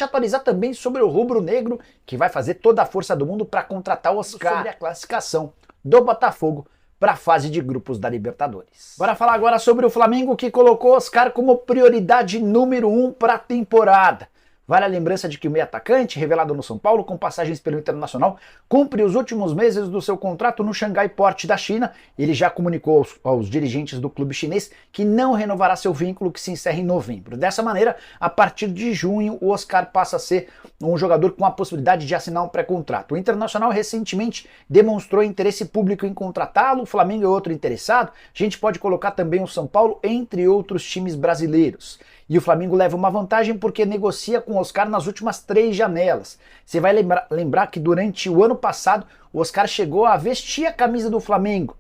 te atualizar também sobre o rubro-negro, que vai fazer toda a força do mundo para contratar o Oscar, sobre a classificação do Botafogo para a fase de grupos da Libertadores. Bora falar agora sobre o Flamengo, que colocou o Oscar como prioridade número 1 para a temporada. Vale a lembrança de que o meio atacante, revelado no São Paulo, com passagens pelo Internacional, cumpre os últimos meses do seu contrato no Xangai Port da China. Ele já comunicou aos dirigentes do clube chinês que não renovará seu vínculo, que se encerra em novembro. Dessa maneira, a partir de junho, o Oscar passa a ser um jogador com a possibilidade de assinar um pré-contrato. O Internacional recentemente demonstrou interesse público em contratá-lo, o Flamengo é outro interessado, a gente pode colocar também o São Paulo, entre outros times brasileiros. E o Flamengo leva uma vantagem porque negocia com o Oscar nas últimas 3 janelas. Você vai lembrar que durante o ano passado o Oscar chegou a vestir a camisa do Flamengo.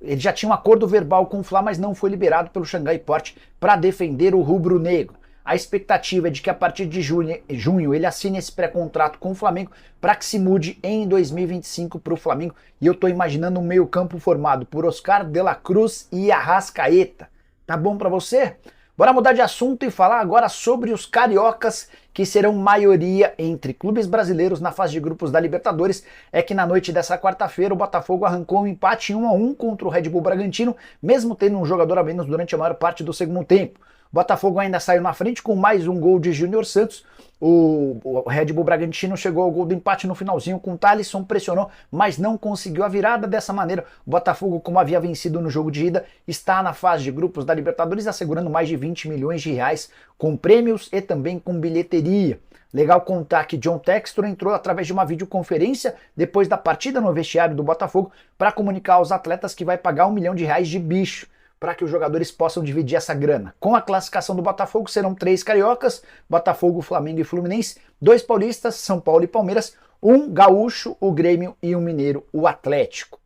Ele já tinha um acordo verbal com o Fla, mas não foi liberado pelo Xangai Port para defender o rubro-negro. A expectativa é de que a partir de junho ele assine esse pré-contrato com o Flamengo para que se mude em 2025 para o Flamengo. E eu estou imaginando um meio-campo formado por Oscar, De La Cruz e Arrascaeta. Tá bom para você? Bora mudar de assunto e falar agora sobre os cariocas, que serão maioria entre clubes brasileiros na fase de grupos da Libertadores. É que na noite dessa quarta-feira o Botafogo arrancou um empate 1-1 contra o Red Bull Bragantino, mesmo tendo um jogador a menos durante a maior parte do segundo tempo. O Botafogo ainda saiu na frente com mais um gol de Júnior Santos. O Red Bull Bragantino chegou ao gol do empate no finalzinho com o Thalisson, pressionou, mas não conseguiu a virada. Dessa maneira, o Botafogo, como havia vencido no jogo de ida, está na fase de grupos da Libertadores, assegurando mais de 20 milhões de reais com prêmios e também com bilheteria. Legal contar que John Textor entrou através de uma videoconferência depois da partida no vestiário do Botafogo para comunicar aos atletas que vai pagar R$1 milhão de bicho, para que os jogadores possam dividir essa grana. Com a classificação do Botafogo serão 3 cariocas, Botafogo, Flamengo e Fluminense, 2 paulistas, São Paulo e Palmeiras, 1 gaúcho, o Grêmio, e 1 mineiro, o Atlético.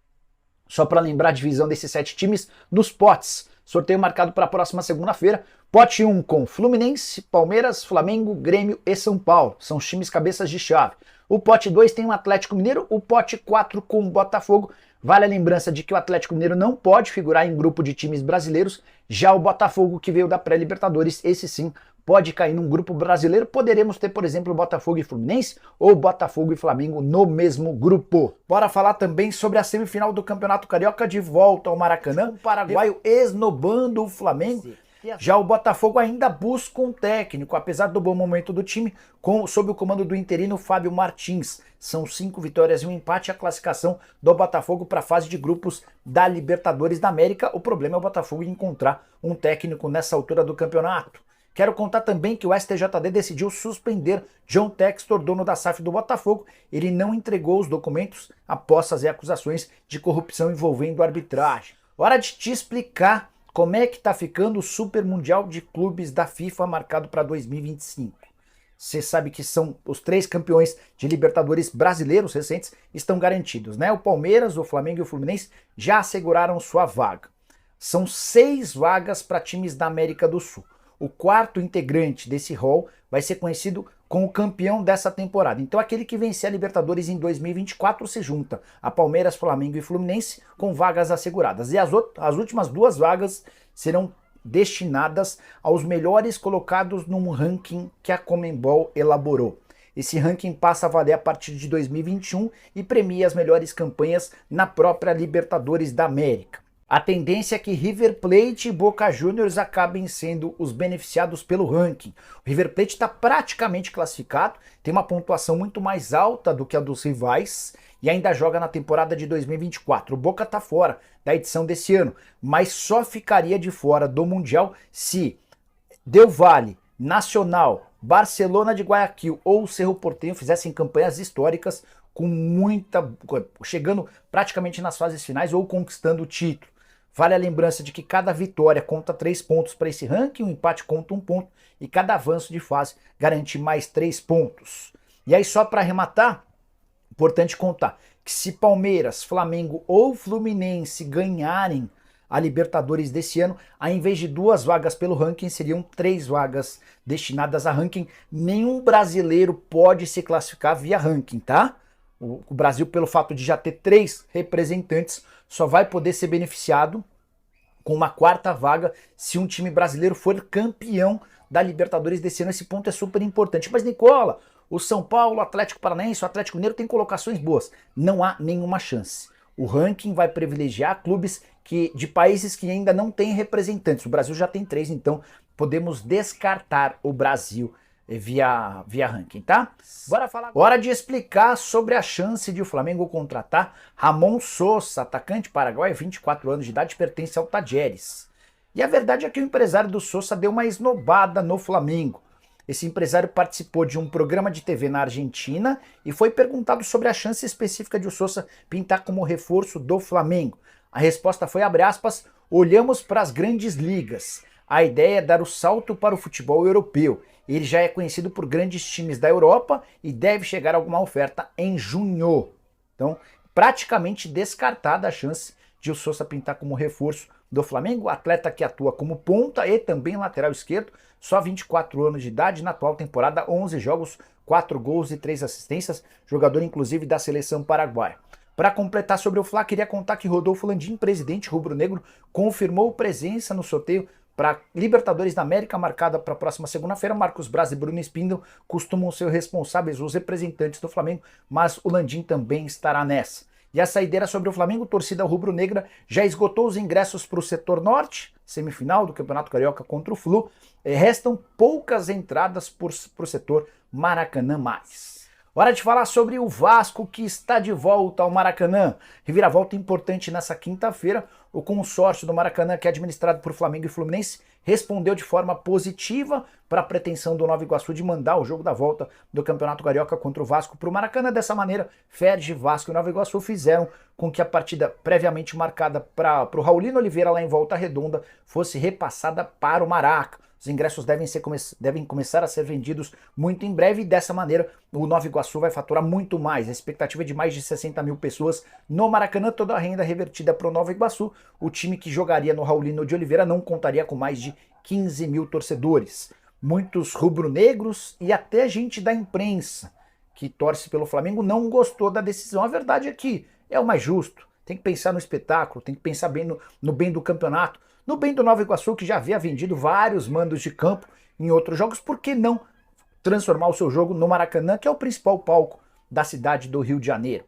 Só para lembrar a divisão desses 7 times nos potes. Sorteio marcado para a próxima segunda-feira. Pote 1 com Fluminense, Palmeiras, Flamengo, Grêmio e São Paulo. São os times cabeças de chave. O pote 2 tem o Atlético Mineiro, o pote 4 com o Botafogo. Vale a lembrança de que o Atlético Mineiro não pode figurar em grupo de times brasileiros, já o Botafogo, que veio da pré-Libertadores, esse sim pode cair num grupo brasileiro. Poderemos ter, por exemplo, Botafogo e Fluminense ou Botafogo e Flamengo no mesmo grupo. Bora falar também sobre a semifinal do Campeonato Carioca de volta ao Maracanã, o paraguaio esnobando o Flamengo. Já o Botafogo ainda busca um técnico, apesar do bom momento do time, sob o comando do interino Fábio Martins. São 5 vitórias e um empate, a classificação do Botafogo para a fase de grupos da Libertadores da América. O problema é o Botafogo encontrar um técnico nessa altura do campeonato. Quero contar também que o STJD decidiu suspender John Textor, dono da SAF do Botafogo. Ele não entregou os documentos após fazer acusações de corrupção envolvendo arbitragem. Hora de te explicar como é que tá ficando o Super Mundial de Clubes da FIFA marcado para 2025. Você sabe que são os 3 campeões de Libertadores brasileiros recentes estão garantidos, né? O Palmeiras, o Flamengo e o Fluminense já asseguraram sua vaga. São 6 vagas para times da América do Sul. O 4º integrante desse hall vai ser conhecido como o campeão dessa temporada. Então aquele que vencer a Libertadores em 2024 se junta a Palmeiras, Flamengo e Fluminense com vagas asseguradas. E as últimas 2 vagas serão destinadas aos melhores colocados num ranking que a Conmebol elaborou. Esse ranking passa a valer a partir de 2021 e premia as melhores campanhas na própria Libertadores da América. A tendência é que River Plate e Boca Juniors acabem sendo os beneficiados pelo ranking. O River Plate está praticamente classificado, tem uma pontuação muito mais alta do que a dos rivais e ainda joga na temporada de 2024. O Boca está fora da edição desse ano, mas só ficaria de fora do Mundial se Del Valle, Nacional, Barcelona de Guayaquil ou Cerro Porteño fizessem campanhas históricas chegando praticamente nas fases finais ou conquistando o título. Vale a lembrança de que cada vitória conta 3 pontos para esse ranking, um empate conta 1 ponto e cada avanço de fase garante mais 3 pontos. E aí só para arrematar, importante contar que se Palmeiras, Flamengo ou Fluminense ganharem a Libertadores desse ano, ao invés de 2 vagas pelo ranking, seriam 3 vagas destinadas a ranking. Nenhum brasileiro pode se classificar via ranking, tá? O Brasil, pelo fato de já ter 3 representantes, só vai poder ser beneficiado com uma 4ª vaga se um time brasileiro for campeão da Libertadores desse ano. Esse ponto é super importante. Mas, Nicola, o São Paulo, o Atlético Paranaense, o Atlético Mineiro tem colocações boas. Não há nenhuma chance. O ranking vai privilegiar clubes de países que ainda não têm representantes. O Brasil já tem 3, então podemos descartar o Brasil via ranking, tá? Bora falar agora. Hora de explicar sobre a chance de o Flamengo contratar Ramon Sosa, atacante paraguaio, 24 anos de idade, pertence ao Tajeres. E a verdade é que o empresário do Sosa deu uma esnobada no Flamengo. Esse empresário participou de um programa de TV na Argentina e foi perguntado sobre a chance específica de o Sosa pintar como reforço do Flamengo. A resposta foi, abre aspas, olhamos para as grandes ligas. A ideia é dar o salto para o futebol europeu. Ele já é conhecido por grandes times da Europa e deve chegar alguma oferta em junho. Então, praticamente descartada a chance de o Sosa pintar como reforço do Flamengo, atleta que atua como ponta e também lateral esquerdo, só 24 anos de idade, na atual temporada 11 jogos, 4 gols e 3 assistências, jogador inclusive da seleção paraguaia. Para completar sobre o Fla, queria contar que Rodolfo Landim, presidente rubro-negro, confirmou presença no sorteio para Libertadores da América, marcada para a próxima segunda-feira. Marcos Braz e Bruno Spindel costumam ser responsáveis, os representantes do Flamengo, mas o Landim também estará nessa. E a saideira sobre o Flamengo, torcida rubro-negra já esgotou os ingressos para o setor norte, semifinal do Campeonato Carioca contra o Flu. Restam poucas entradas para o setor Maracanã+. Hora de falar sobre o Vasco, que está de volta ao Maracanã. Reviravolta importante nessa quinta-feira. O consórcio do Maracanã, que é administrado por Flamengo e Fluminense, respondeu de forma positiva para a pretensão do Nova Iguaçu de mandar o jogo da volta do Campeonato Carioca contra o Vasco para o Maracanã. Dessa maneira, Ferdi, Vasco e Nova Iguaçu fizeram com que a partida previamente marcada para o Raulino Oliveira lá em Volta Redonda fosse repassada para o Maraca. Os ingressos devem começar a ser vendidos muito em breve e dessa maneira o Nova Iguaçu vai faturar muito mais. A expectativa é de mais de 60 mil pessoas no Maracanã, toda a renda revertida para o Nova Iguaçu. O time que jogaria no Raulino de Oliveira não contaria com mais de 15 mil torcedores. Muitos rubro-negros e até gente da imprensa que torce pelo Flamengo não gostou da decisão. A verdade é que é o mais justo. Tem que pensar no espetáculo, tem que pensar bem no bem do campeonato. No bem do Nova Iguaçu, que já havia vendido vários mandos de campo em outros jogos, por que não transformar o seu jogo no Maracanã, que é o principal palco da cidade do Rio de Janeiro?